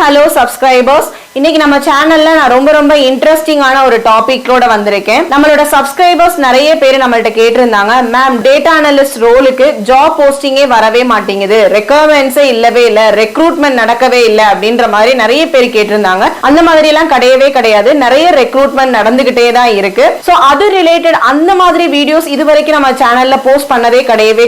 Hello subscribers. இன்னைக்கு நம்ம சேனல்ல நான் ரொம்ப இன்ட்ரஸ்டிங்கான ஒரு டாபிக்கோட வந்திருக்கேன். நம்மளோட சப்ஸ்கிரைபர்ஸ் நிறைய பேர் நம்மள்ட்ட கேட்டிருந்தாங்க, மேம் டேட்டா அனலிஸ்ட் ரோலுக்கு ஜாப் போஸ்டிங்கே வரவே மாட்டேங்குது, ரெக்யர்மெண்ட்ஸே இல்லவே இல்ல, ரெக்ரூட்மெண்ட் நடக்கவே இல்ல அப்படின்ற மாதிரி நிறைய பேர் கேட்டிருந்தாங்க. அந்த மாதிரி எல்லாம் கிடையாது. நிறைய ரெக்ரூட்மெண்ட் நடந்துகிட்டே தான் இருக்கு. சோ அது ரிலேட்டட் அந்த மாதிரி வீடியோஸ் இது வரைக்கும் நம்ம சேனல்ல போஸ்ட் பண்ணதே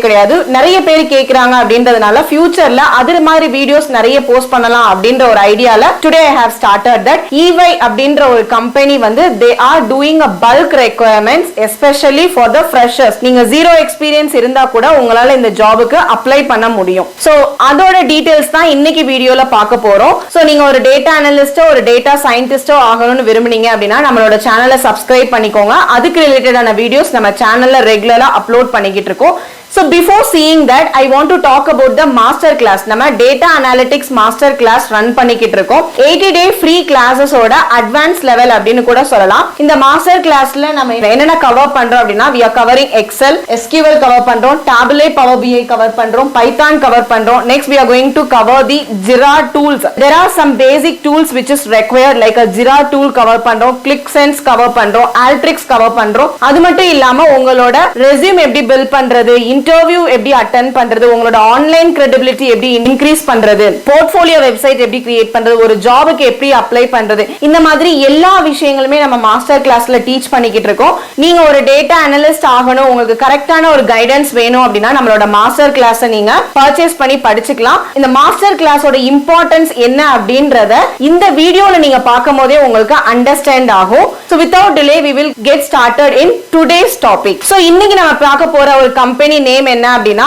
கிடையாது. நிறைய பேர் கேக்குறாங்க அப்படின்றதுனால ஃபியூச்சர்ல அது மாதிரி வீடியோஸ் நிறைய போஸ்ட் பண்ணலாம் அப்படின்ற ஒரு ஐடியால today I have started that EY அப்படின்ற ஒரு கம்பெனி வந்து they are doing a bulk requirements especially for the freshers. நீங்க zero experience இருந்தா கூட உங்களால இந்த ஜாபுக்கு அப்ளை பண்ண முடியும். சோ அதோட டீடைல்ஸ் தான் இன்னைக்கு வீடியோல பார்க்க போறோம். சோ நீங்க ஒரு டேட்டா அனலிஸ்டோ ஒரு டேட்டா சயின்டிஸ்டோ ஆகணும்னு விரும்புனீங்க அப்படின்னா நம்மளோட சேனலை சப்ஸ்கிரைப் பண்ணிக்கோங்க. அதுக்கு ரிலேட்டடான வீடியோஸ் நம்ம சேனல்ல ரெகுலரா அப்லோட் பண்ணிக்கிட்டு இருக்கோம். So before seeing that, I want to talk about the master class. நம்ம data analytics master class run பண்ணிக்கிட்டு இருக்கோம். 80-day free classes ஓட advanced level அப்படின்னு கூட சொல்லலாம். இந்த master classல நம்ம என்னென்ன கவர் பண்றோம் அப்படின்னா, we are covering Excel, SQL cover பண்றோம், Tableau, Power BI கவர் பண்றோம், Python கவர் பண்றோம். Next we are going to cover the Jira tools. There are some basic tools which is required like a Jira tool cover பண்றோம், ClickSense cover பண்றோம், Alteryx cover பண்றோம். அது மட்டும் இல்லாம உங்களோட resume எப்படி பில்ட் பண்றது, இன்டர்வியூ எப்படி அட்டெண்ட் பண்றது, உங்களோட ஆன்லைன் கிரெடிபிலிட்டி எப்படி இன்க்ரீஸ் பண்றது, போர்ட்ஃபோலியோ வெப்சைட் எப்படி கிரியேட் பண்றது, ஒரு ஜாபுக்கு எப்படி அப்ளை பண்றது, இந்த மாதிரி எல்லா விஷயங்களுமே நம்ம மாஸ்டர் கிளாஸ்ல டீச் பண்ணிக்கிட்டு இருக்கோம். நீங்க ஒரு டேட்டா அனலிஸ்ட் ஆகணும், உங்களுக்கு கரெக்டான ஒரு கைடன்ஸ் வேணும் அப்படின்னா நம்மளோட மாஸ்டர் கிளாஸை நீங்க பர்ச்சேஸ் பண்ணி படிச்சுக்கலாம். இந்த மாஸ்டர் கிளாஸோட இம்பார்ட்டன்ஸ் என்ன அப்படின்றத இந்த வீடியோல நீங்க பார்க்கும் போதே உங்களுக்கு அண்டர்ஸ்டாண்ட் ஆகும். So without delay we will get started in today's topic. So இன்னைக்கு நம்ம பார்க்க போற ஒரு கம்பெனி நேம் என்ன அப்படினா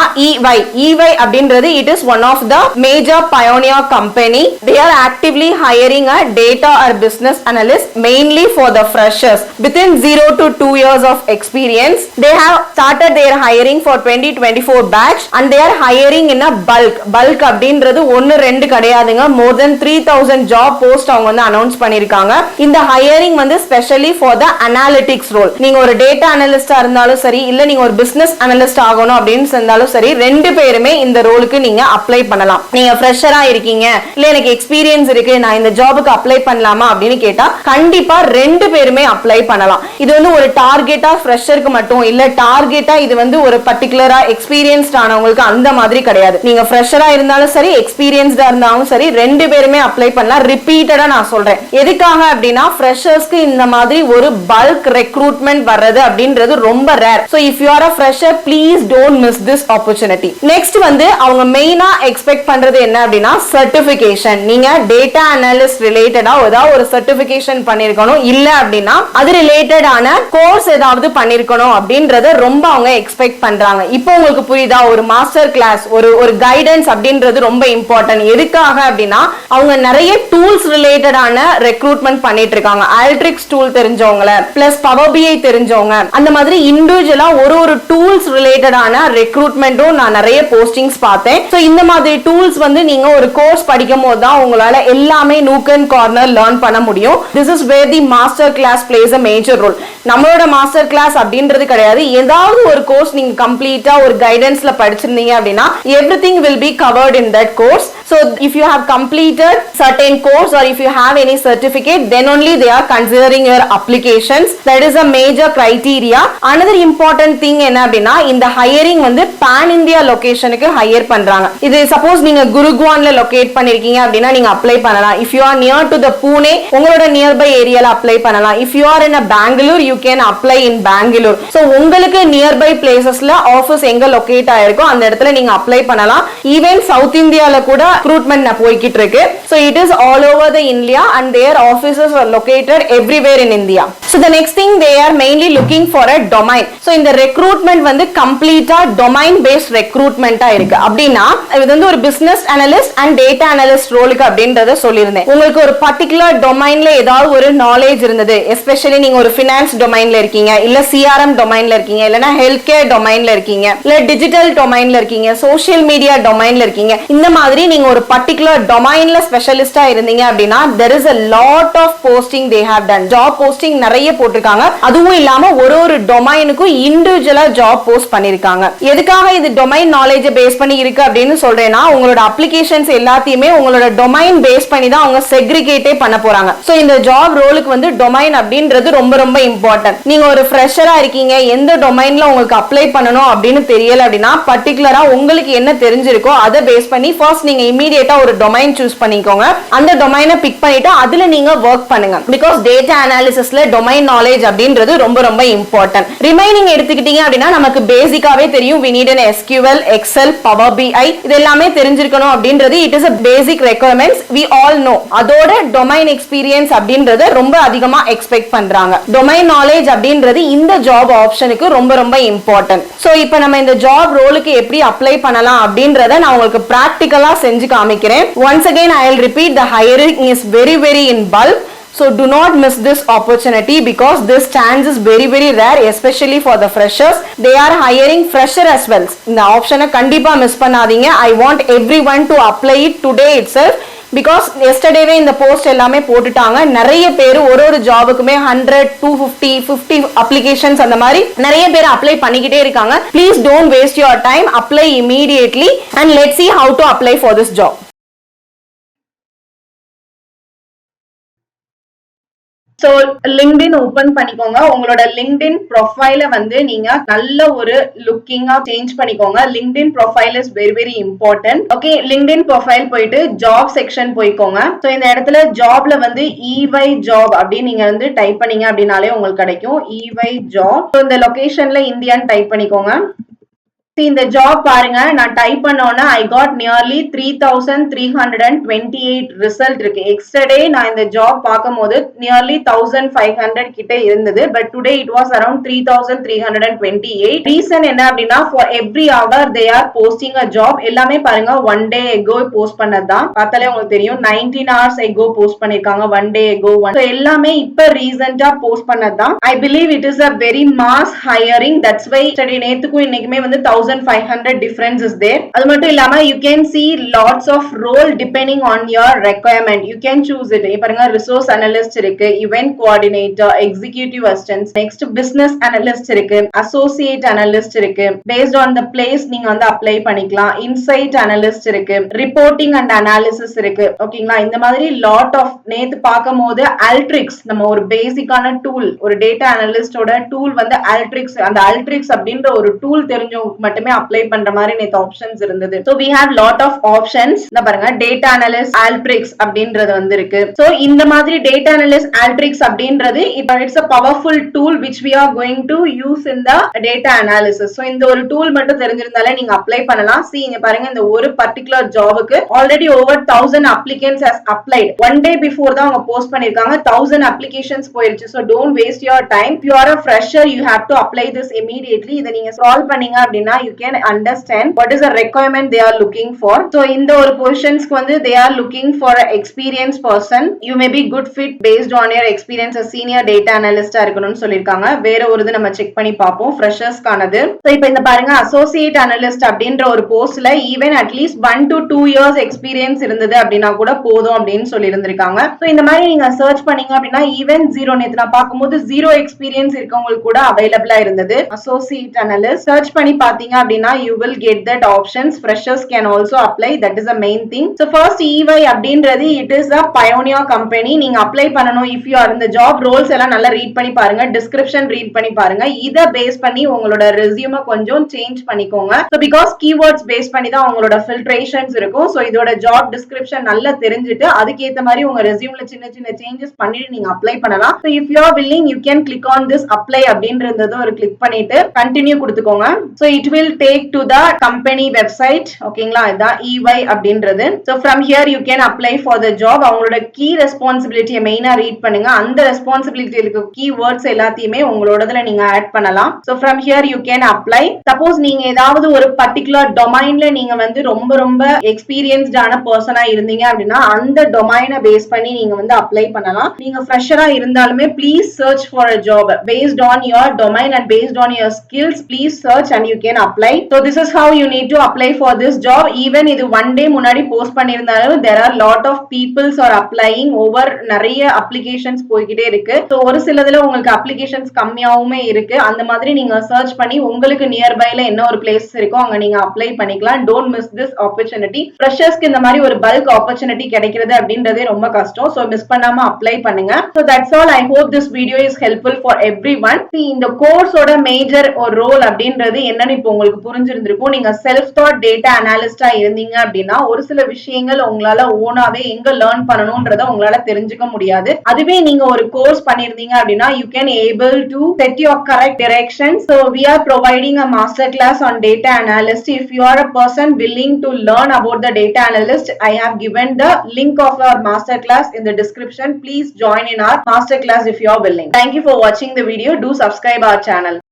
EY அப்படின்றது it is one of the major pioneer company. They are actively hiring a data or business analyst mainly for the freshers within 0 to 2 years of experience. They have started their hiring for 2024 batch and they are hiring in a bulk அப்படின்றது 1-2 கிடையாதுங்க, more than 3000 job post அவங்க வந்து announce பண்ணிருக்காங்க. இந்த hiring வந்து specially for the analytics role. நீங்க ஒரு data analyst இருந்தாலும் சரி, இல்ல நீங்க ஒரு business analyst ஆகணும் அப்படின்னு சொன்னாலும் சரி, ரெண்டு பேருமே இந்த ரோலுக்கு நீங்க அப்ளை பண்ணலாம். நீங்க ஃப்ரெஷரா இருக்கீங்க, இல்ல எனக்கு எக்ஸ்பீரியன்ஸ் இருக்கு, நான் இந்த ஜாபுக்கு அப்ளை பண்ணலாமா அப்படின்னு கேட்டா கண்டிப்பா ரெண்டு பேருமே அப்ளை பண்ணலாம். இது வந்து ஒரு டார்கெட்டா ஃப்ரெஷருக்கு மட்டும் இல்ல, டார்கெட்டா இது வந்து ஒரு பர்టిక్యులரா எக்ஸ்பீரியன்ஸ்ட் ஆனவங்களுக்கு அந்த மாதிரி கிடையாது. நீங்க ஃப்ரெஷரா இருந்தாலும் சரி, எக்ஸ்பீரியன்ஸ்டா இருந்தாலும் சரி, ரெண்டு பேருமே அப்ளை பண்ணலாம். ரிப்பீட்டடா நான் சொல்றேன். எதுக்காக அப்படின்னா ஃப்ரெஷர்ஸ்க்கு இந்த மாதிரி ஒரு பல்க் ரெக்ரூட்மெண்ட் வர்றது அப்படின்றது ரொம்ப rare. So if you are a fresher please don't miss this opportunity. Next வந்து அவங்க மெயினா எக்ஸ்பெக்ட் பண்றது என்ன அப்படின்னா சர்டிபிகேஷன். நீங்க டேட்டா அனலிஸ்ட் ரிலேட்டடா ஏதாவது ஒரு சர்டிபிகேஷன் பண்ணிருக்கணும், இல்ல அப்படின்னா அது ரிலேட்டடான கோர்ஸ் ஏதாவது பண்ணிருக்கணும் அப்படின்றத ரொம்ப அவங்க எக்ஸ்பெக்ட் பண்றாங்க. இப்போ உங்களுக்கு புரியுதா? ஒரு மாஸ்டர் கிளாஸ், ஒரு கைடன்ஸ் அப்படின்றது ரொம்ப இம்பார்ட்டன்ட். எதுக்காக அப்படின்னா அவங்க நிறைய டூல்ஸ் ரிலேட்டடான ரெக்ரூட்மெண்ட் பண்ணிட்டு இருக்காங்க. Alteryx டூல் தெரிஞ்சவங்கள பிளஸ் Power BI தெரிஞ்சவங்க, அந்த மாதிரி இண்டிவிஜுவலா ஒரு டூல்ஸ் ரிலேட்டடான ரெக்ரூட்மெண்ட்டும் நான் நிறைய போஸ்டிங்ஸ் பார்த்தேன். சோ இந்த மாதிரி டூல்ஸ் வந்து நீங்க ஒரு கோர்ஸ் படிக்கும் போது தான் உங்களால எல்லாமே நூக் அண்ட் கார்னர் லேர்ன் பண்ண முடியும். This is where the master class plays a major role. நம்மளோட மாஸ்டர் கிளாஸ் அப்படின்றது கிடையாது, ஏதாவது ஒரு கோர்ஸ் நீங்க கம்ப்ளீட்டா ஒரு கைடன்ஸ்ல படிச்சிருந்தீங்க அப்படின்னா everything will be covered in that course. So if you have completed certain course or if you have any certificate, then only they are considering your applications. That is a major criteria. Another important thing என்ன அப்படின்னா இந்த hiring வந்து pan India லொகேஷனுக்கு higher பண்றாங்க. இது suppose நீங்க குருகுவான்ல locate பண்ணிருக்கீங்க அப்படின்னா நீங்க அப்ளை பண்ணலாம். If you are near to the Pune, உங்களோட நியர்பை ஏரியால அப்ளை பண்ணலாம். If you are in a Bangalore, you can apply in Bangalore. So உங்களுக்கு நியர்பை பிளேசஸ்ல ஆபீஸ் எங்க லொகேட் ஆயிருக்கோ அந்த இடத்துல நீங்க அப்ளை பண்ணலாம். ஈவன் சவுத் இந்தியால கூட ரெக்ரூட்மெண்ட் போய்கிட்டு இருக்கு. So it is all over the India and their offices are located everywhere in India. So the next thing they are mainly looking for a domain. So இந்த recruitment வந்து கம்ப்ளீட்டா domain paste ரெக்ரூட்மெண்டா இருக்கு. அப்படின்னா இது வந்து ஒரு business analyst and data analyst ரோலுக்கு அப்படின்றத சொல்லியிருந்தேன். உங்களுக்கு ஒரு பர்டிகுலர் டொமைன்ல ஏதாவது ஒரு நாலேஜ் இருந்தது, எஸ்பெஷலி நீங்க ஒரு ஃபினான்ஸ் டொமைன்ல இருக்கீங்க, இல்ல சிஆர்எம் டொமைன்ல இருக்கீங்க, இல்லனா ஹெல்த் கேர் டொமைன்ல இருக்கீங்க, இல்ல டிஜிட்டல் டொமைன்ல இருக்கீங்க, சோஷியல் மீடியா டொமைன்ல இருக்கீங்க, இந்த மாதிரி நீங்க நீங்க ஒரு பர்టిక్యులர் டொமைன்ல ஸ்பெஷலிஸ்டா இருந்தீங்க அப்படின்னா there is a lot of posting they have done. Job posting நிறைய போட்டிருக்காங்க. அதுவும் இல்லாம ஒரு டொமைனுக்கும் இண்டிவிஜுவலா ஜாப் போஸ்ட் பண்ணிருக்காங்க. எதுக்காக இது டொமைன் நாலேஜ் பேஸ் பண்ணி இருக்கு அப்படின்னு சொல்றேன்னா உங்களோட அப்ளிகேஷன்ஸ் எல்லாத்தையுமே உங்களோட டொமைன் பேஸ் பண்ணி தான் அவங்க செக்ரிகேட்டே பண்ண போறாங்க. சோ இந்த ஜாப் ரோலுக்கு வந்து டொமைன் அப்படின்றது ரொம்ப ரொம்ப இம்பார்ட்டன்ட். நீங்க ஒரு ஃப்ரெஷரா இருக்கீங்க, எந்த டொமைன்ல உங்களுக்கு அப்ளை பண்ணணும் அப்படின்னு தெரியல அப்படின்னா பர்టిక్యులரா உங்களுக்கு என்ன தெரிஞ்சிருக்கோ அதை பேஸ் பண்ணி ஃபர்ஸ்ட் நீங்க இமிடியேட்டா ஒரு டொமைன் சூஸ் பண்ணிக்கோங்க. அந்த டொமைனை பிக் பண்ணிட்டு அதுல நீங்க ஒர்க் பண்ணுங்க. பிகாஸ் டேட்டா அனாலிசிஸ்ல டொமைன் நாலேஜ் அப்படின்றது ரொம்ப ரொம்ப இம்பார்ட்டன்ட். ரிமைனிங் எடுத்துக்கிட்டீங்க அப்படின்னா நமக்கு பேசிக்காவே தெரியும் we need an SQL, Excel, Power BI இது எல்லாமே தெரிஞ்சிருக்கணும் அப்படின்றது it is a basic requirements we all know. அதோட டொமைன் எக்ஸ்பீரியன்ஸ் அப்படின்றது ரொம்ப அதிகமா எக்ஸ்பெக்ட் பண்றாங்க. டொமைன் நாலேஜ் அப்படின்றது இந்த ஜாப் ஆப்ஷனுக்கு ரொம்ப ரொம்ப இம்பார்ட்டன்ட். சோ இப்போ நம்ம இந்த ஜாப் ரோலுக்கு எப்படி அப்ளை பண்ணலாம் அப்படின்றத நான் உங்களுக்கு பிராக்டிகலா செஞ்சு காமிக்கிறேன். once again I will repeat, the hiring is very in bulk. So do not miss this opportunity because this chance is very rare, especially for the freshers. They are hiring fresher as well. இந்த ஆப்ஷனை கண்டிப்பா miss பண்ணாதீங்க. I want everyone to apply it today itself. Because எஸ்டர்டேவே இந்த post எல்லாமே போட்டுட்டாங்க. நிறைய பேர் ஒரு ஜாபுக்குமே 100, 250, 50 அப்ளிகேஷன்ஸ் அந்த மாதிரி நிறைய பேர் அப்ளை பண்ணிக்கிட்டே இருக்காங்க. Please don't waste your time, apply immediately and let's see how to apply for this job. So LinkedIn open பண்ணிக்கோங்க. உங்களோட லிங்க்டின் ப்ரொஃபைல வந்து நீங்க நல்ல ஒரு லுக்கிங்கா சேஞ்ச் பண்ணிக்கோங்க. LinkedIn profile is very important. Okay, LinkedIn profile போயிட்டு ஜாப் செக்ஷன் போய்க்கோங்க. So இந்த இடத்துல ஜாப்ல வந்து EY ஜாப் அப்படின்னு நீங்க வந்து டைப் பண்ணீங்க அப்படின்னாலே உங்களுக்கு கிடைக்கும் EY ஜாப். ஸோ இந்த லொகேஷன்ல இந்தியான்னு டைப் பண்ணிக்கோங்க. இந்த ஜாப் பாருங்க, நான் டைப் பண்ணோன்னா ஐ காட் நியர்லி 3328 ரிசல்ட் இருக்கு. எக்ஸ்டர்டே நான் இந்த ஜாப் பார்க்கும் போது நியர்லி 1500 கிட்ட இருந்தது. But today it was around 3328. Reason என்ன அப்படின்னா for every hour they are posting a job. எல்லாமே பாருங்க ஒன் டே எகோ போஸ்ட் பண்ணதுதான். பார்த்தாலே உங்களுக்கு தெரியும் 19 hours எகோ போஸ்ட் பண்ணிருக்காங்க. ஒன் டே எகோ எல்லாமே இப்ப ரீசெண்டா போஸ்ட் பண்ணதுதான். I believe it is a very mass hiring. That's why நேத்துக்கும் இன்னைக்குமே வந்து 1500 difference is there. அது மட்டும் இல்லாம you can see lots of role depending on your requirement. You can choose it. பாருங்க resource analyst இருக்கு, event coordinator, executive assistant, next business analyst இருக்கு, associate analyst இருக்கு. Based on the place நீங்க வந்து apply பண்ணிக்கலாம். insight analyst இருக்கு, reporting and analysis இருக்கு. ஓகேங்களா? இந்த மாதிரி lot of நேத்து பார்க்கும்போது Alteryx நம்ம ஒரு பேசிக்கான டூல், ஒரு டேட்டா அனலிஸ்டோட டூல் வந்து Alteryx. அந்த Alteryx அப்படின்ற ஒரு டூல் தெரிஞ்சவங்க மட்டுமே அப்ளை பண்ற மாதிரி நேத்து ஆப்ஷன்ஸ் இருந்தது. So we have lot of options. இந்த பாருங்க டேட்டா அனலிஸ்ட் Alteryx அப்படின்றது வந்து இருக்கு. சோ இந்த மாதிரி டேட்டா அனலிஸ்ட் Alteryx அப்படின்றது it's a powerful tool which we are going to use in the data analysis. So இந்த ஒரு டூல் மட்டும் தெரிஞ்சிருந்தாலே நீங்க அப்ளை பண்ணலாம். see இங்க பாருங்க, இந்த ஒரு பர்టిక్యులர் ஜாபுக்கு already over 1000 applicants has applied. one day before தான் அவங்க போஸ்ட் பண்ணிருக்காங்க. 1000 applications போயிருச்சு. so don't waste your time. if you are a fresher you have to apply this immediately. இத நீங்க சால்வ் பண்ணீங்க அப்படின்னா you can understand what is the requirement they are looking for. so இந்த ஒரு positions வந்து they are looking for an experienced person. you may be good fit based on your experience. a senior data analyst இருக்கணும்னு சொல்லிருக்காங்க. வேற ஒரு இது நம்ம check பண்ணி பாப்போம் freshers கானது. so இப்போ இந்த பாருங்க associate analyst அப்படின்ற ஒரு போஸ்ட்ல even at least 1 to 2 years experience இருந்தது அப்படினா கூட போதும் அப்படினு சொல்லி இருந்திருக்காங்க. so இந்த மாதிரி நீங்க சர்ச் பண்ணீங்க அப்படினா even 0 நேத்து நான் பாக்கும்போது 0 experience இருக்கவங்களுக்கு கூட அவைலபிளா இருந்தது associate analyst. சர்ச் பண்ணி பாத்தீங்க அப்படினா you will get that options. freshers can also apply. that is the main thing. so first EY அப்படின்றது it is a pioneer company. நீங்க அப்ளை பண்ணனும். if you are இந்த job roles எல்லாம் நல்லா read பண்ணி பாருங்க, description ரீட் பண்ணி பாருங்க. இத பேஸ் பண்ணி உங்களோட ரெஸ்யூமை கொஞ்சம் சேஞ்ச் பண்ணிக்கோங்க. so because keywords பேஸ் பண்ணி தான் உங்களோட filtrations இருக்கும். so இதோட job description நல்லா தெரிஞ்சிட்டு அதுக்கு ஏத்த மாதிரி உங்க ரெஸ்யூம்ல சின்ன சின்ன சேஞ்சஸ் பண்ணிட்டு நீங்க அப்ளை பண்ணலாம். so if you are willing you can click on this apply அப்படின்றத ஒரு கிளிக் பண்ணிட்டு continue கொடுத்துக்கோங்க. so it will take to the company website. ஓகேங்களா? இதான் EY அப்படின்றது. so from here you can apply for the job. அவங்களோட key responsibility மெயினா read பண்ணுங்க. அந்த ரெஸ்பான்சிபிலிட்டி இருக்க keywords எல்லாத்தையுமே உங்களோடதுல நீங்க ஆட் பண்ணலாம். so from here you can apply. suppose நீங்க ஏதாவது ஒரு particular domainல நீங்க வந்து ரொம்ப experienced ஆன பர்சனா இருந்தீங்க அப்படின்னா அந்த டொமைனை பேஸ் பண்ணி நீங்க வந்து அப்ளை பண்ணலாம். நீங்க ஃப்ரெஷரா இருந்தாலுமே please search for a job based on your domain and based on your skills. please search and you can apply. apply. So this is how you need to apply for this job. Even இது one day முன்னாடி post பண்ணியிருந்தாலும் there are lot of peoples are applying. over நிறைய applications போய்கிட்டே இருக்கு. So ஒரு சிலதுல உங்களுக்கு applications கம்மியாவுமே இருக்கு. அந்த மாதிரி நீங்க சர்ச் பண்ணி உங்களுக்கு நியர்பைல என்ன ஒரு பிளேஸ் இருக்கோ அங்க நீங்க அப்ளை பண்ணிக்கலாம். Don't miss this opportunity. ஃப்ரெஷர்ஸ்க்கு இந்த மாதிரி ஒரு பல்க் ஆப்பர்ச்சுனிட்டி கிடைக்கிறது அப்படின்றதே ரொம்ப கஷ்டம். ஸோ மிஸ் பண்ணாம அப்ளை பண்ணுங்க. So that's all. I hope this video is helpful for everyone. இந்த கோர்ஸோட மேஜர் ஒரு ரோல் அப்படின்றது என்னன்னு இப்போ உங்களுக்கு புரிஞ்சிருந்திருக்கும். நீங்க செல்ஃப் தாட் டேட்டா அனாலிஸ்டா இருந்தீங்க அப்படின்னா ஒரு சில விஷயங்கள் உங்களால ஓனாவே எங்க லேர்ன் பண்ணணும்ன்றத உங்களால தெரிஞ்சுக்க முடியாது. அதுவே நீங்க ஒரு கோர்ஸ் பண்ணிருந்தீங்க அப்படின்னா you can able to set your correct direction. So we are providing a master class on data analyst. If you are a person willing to learn about the data analyst, I have given the link of our master class in the description. Please join in our master class if you are willing. Thank you for watching the video. Do subscribe our channel.